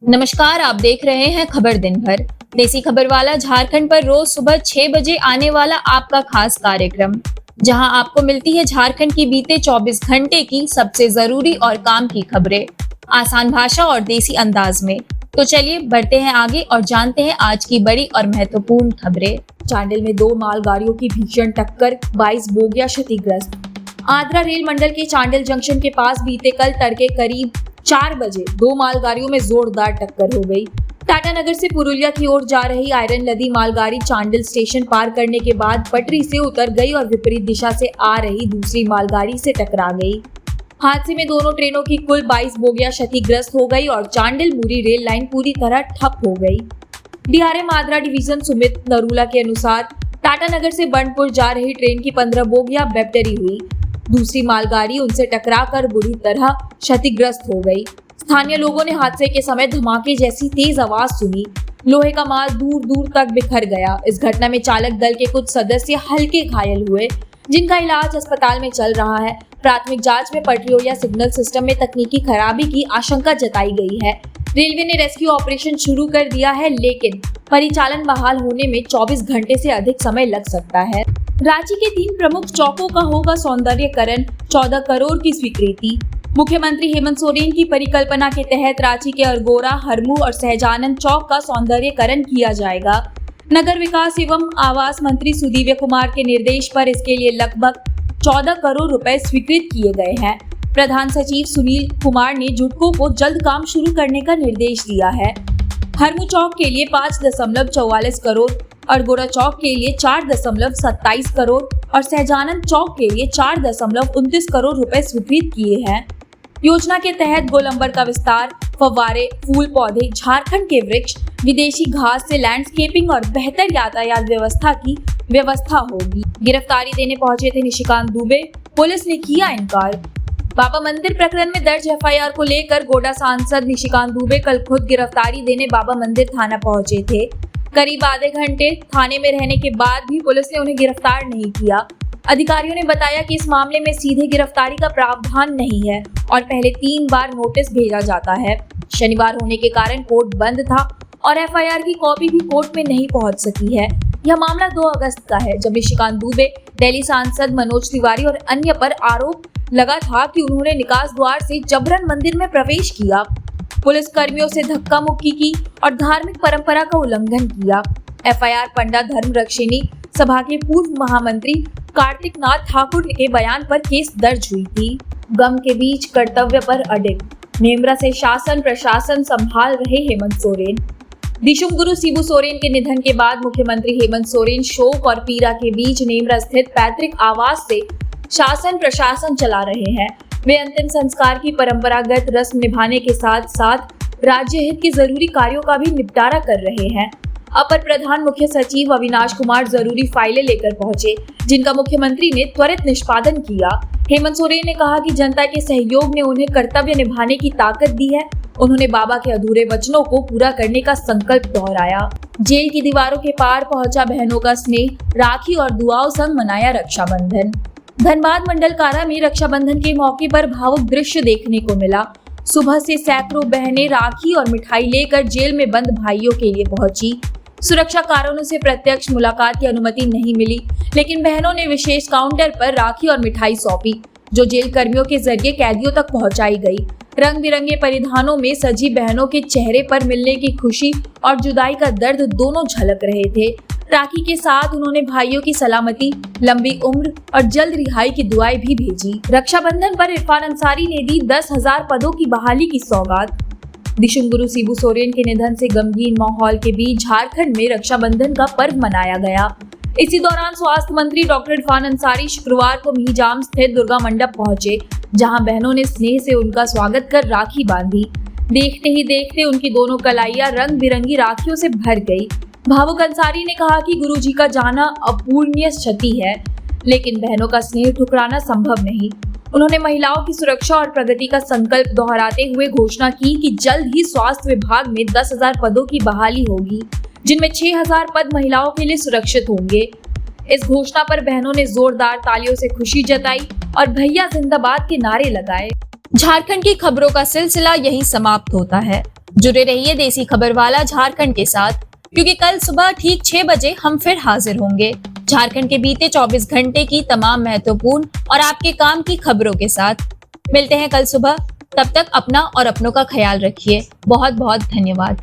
नमस्कार, आप देख रहे हैं खबर दिन भर। देसी खबर वाला झारखंड पर रोज सुबह 6 बजे आने वाला आपका खास कार्यक्रम, जहां आपको मिलती है झारखंड की बीते 24 घंटे की सबसे जरूरी और काम की खबरें, आसान भाषा और देसी अंदाज में। तो चलिए बढ़ते हैं आगे और जानते हैं आज की बड़ी और महत्वपूर्ण खबरें। चांडिल में 2 मालगाड़ियों की भीषण टक्कर, 22 बोगियां क्षतिग्रस्त। आद्रा रेल मंडल के चांडिल जंक्शन के पास बीते कल तड़के करीब 4 बजे 2 मालगाड़ियों में जोरदार टक्कर हो गई। टाटानगर से पुरुलिया की ओर जा रही आयरन लदी मालगाड़ी चांडिल स्टेशन पार करने के बाद पटरी से उतर गई और विपरीत दिशा से आ रही दूसरी मालगाड़ी से टकरा गई। हादसे में दोनों ट्रेनों की कुल 22 बोगियां क्षतिग्रस्त हो गई और चांडिल मुरी रेल लाइन पूरी तरह ठप हो गई। डीआरएम आद्रा डिवीजन सुमित नरूला के अनुसार टाटानगर से बंडपुर जा रही ट्रेन की 15 बोगियां बेपटरी हुई। दूसरी मालगाड़ी उनसे टकराकर बुरी तरह क्षतिग्रस्त हो गई। स्थानीय लोगों ने हादसे के समय धमाके जैसी तेज आवाज सुनी। लोहे का माल दूर दूर तक बिखर गया। इस घटना में चालक दल के कुछ सदस्य हल्के घायल हुए, जिनका इलाज अस्पताल में चल रहा है। प्राथमिक जांच में पटरियों या सिग्नल सिस्टम में तकनीकी खराबी की आशंका जताई गई है। रेलवे ने रेस्क्यू ऑपरेशन शुरू कर दिया है, लेकिन परिचालन बहाल होने में 24 घंटे से अधिक समय लग सकता है। रांची के 3 प्रमुख चौकों का होगा सौंदर्यीकरण, 14 करोड़ की स्वीकृति। मुख्यमंत्री हेमंत सोरेन की परिकल्पना के तहत रांची के अरगोड़ा, हरमू और सहजानंद चौक का सौंदर्यीकरण किया जाएगा। नगर विकास एवं आवास मंत्री सुदीव्य कुमार के निर्देश पर इसके लिए लगभग 14 करोड़ रुपए स्वीकृत किए गए हैं। प्रधान सचिव सुनील कुमार ने जुटको को जल्द काम शुरू करने का निर्देश दिया है। हरमू चौक के लिए 5.44 करोड़, अरगोड़ा चौक के लिए 4.27 करोड़ और सहजानंद चौक के लिए 4.29 करोड़ रुपए स्वीकृत किए हैं। योजना के तहत गोलंबर का विस्तार, फव्वारे, फूल पौधे, झारखंड के वृक्ष, विदेशी घास से लैंडस्केपिंग और बेहतर यातायात व्यवस्था की व्यवस्था होगी। गिरफ्तारी देने पहुंचे थे निशिकांत दुबे, पुलिस ने किया इनकार। बाबा मंदिर प्रकरण में दर्ज एफआईआर को लेकर गोड्डा सांसद निशिकांत दुबे कल खुद गिरफ्तारी देने बाबा मंदिर थाना पहुंचे थे। करीब आधे घंटे थाने में रहने के बाद भी पुलिस ने उन्हें गिरफ्तार नहीं किया। अधिकारियों ने बताया कि इस मामले में सीधे गिरफ्तारी का प्रावधान नहीं है और पहले 3 बार नोटिस भेजा जाता है। शनिवार होने के कारण कोर्ट बंद था और एफआईआर की कॉपी भी कोर्ट में नहीं पहुंच सकी है। यह मामला 2 अगस्त का है, जब निशिकांत दुबे, दिल्ली सांसद मनोज तिवारी और अन्य पर आरोप लगा था कि उन्होंने निकास द्वार से जबरन मंदिर में प्रवेश किया, पुलिस कर्मियों से धक्का मुक्की की और धार्मिक परंपरा का उल्लंघन किया। एफआईआर पंडा धर्मरक्षिणी सभा के पूर्व महामंत्री कार्तिक नाथ ठाकुर के बयान पर केस दर्ज हुई थी। गम के बीच कर्तव्य पर अडिग, नेमरा से शासन प्रशासन संभाल रहे हेमंत सोरेन। दिशुम गुरु शिबू सोरेन के निधन के बाद मुख्यमंत्री हेमंत सोरेन शोक और पीड़ा के बीच नेमरा स्थित पैतृक आवास से शासन प्रशासन चला रहे हैं। वे अंतिम संस्कार की परंपरागत रस्म निभाने के साथ साथ राज्य हित के जरूरी कार्यों का भी निपटारा कर रहे हैं। अपर प्रधान मुख्य सचिव अविनाश कुमार जरूरी फाइलें लेकर पहुंचे, जिनका मुख्यमंत्री ने त्वरित निष्पादन किया। हेमंत सोरेन ने कहा कि जनता के सहयोग ने उन्हें कर्तव्य निभाने की ताकत दी है। उन्होंने बाबा के अधूरे वचनों को पूरा करने का संकल्प दोहराया। जेल की दीवारों के पार पहुंचा बहनों का स्नेह, राखी और दुआओं संग मनाया रक्षाबंधन। धनबाद मंडल कारा में रक्षाबंधन के मौके पर भावुक दृश्य देखने को मिला। सुबह से सैकड़ों बहनें राखी और मिठाई लेकर जेल में बंद भाइयों के लिए पहुंची। सुरक्षा कारणों से प्रत्यक्ष मुलाकात की अनुमति नहीं मिली, लेकिन बहनों ने विशेष काउंटर पर राखी और मिठाई सौंपी, जो जेल कर्मियों के जरिए कैदियों तक पहुंचाई गई। रंग बिरंगे परिधानों में सजी बहनों के चेहरे पर मिलने की खुशी और जुदाई का दर्द दोनों झलक रहे थे। राखी के साथ उन्होंने भाइयों की सलामती, लंबी उम्र और जल्द रिहाई की दुआएं भी भेजी। रक्षाबंधन पर इरफान अंसारी ने दी 10,000 पदों की बहाली की सौगात। दिशुम गुरु शिबू सोरेन के निधन से गमगीन माहौल के बीच झारखंड में रक्षाबंधन का पर्व मनाया गया। इसी दौरान स्वास्थ्य मंत्री डॉक्टर इरफान अंसारी शुक्रवार को मिहिजाम स्थित दुर्गा मंडप पहुंचे, जहां बहनों ने स्नेह से उनका स्वागत कर राखी बांधी। देखते ही देखते उनकी दोनों कलाइयां रंग बिरंगी राखियों से भर गई। भावुक अंसारी ने कहा कि गुरुजी का जाना अपूरणीय क्षति है, लेकिन बहनों का स्नेह ठुकराना संभव नहीं। उन्होंने महिलाओं की सुरक्षा और प्रगति का संकल्प दोहराते हुए घोषणा की कि जल्द ही स्वास्थ्य विभाग में 10,000 पदों की बहाली होगी, जिनमें 6,000 पद महिलाओं के लिए सुरक्षित होंगे। इस घोषणा पर बहनों ने जोरदार तालियों से खुशी जताई और भैया जिंदाबाद के नारे लगाए। झारखंड की खबरों का सिलसिला यहीं समाप्त होता है। जुड़े रहिए देसी खबर वाला झारखंड के साथ, क्योंकि कल सुबह ठीक 6 बजे हम फिर हाजिर होंगे झारखंड के बीते 24 घंटे की तमाम महत्वपूर्ण और आपके काम की खबरों के साथ। मिलते हैं कल सुबह, तब तक अपना और अपनों का ख्याल रखिए। बहुत बहुत धन्यवाद।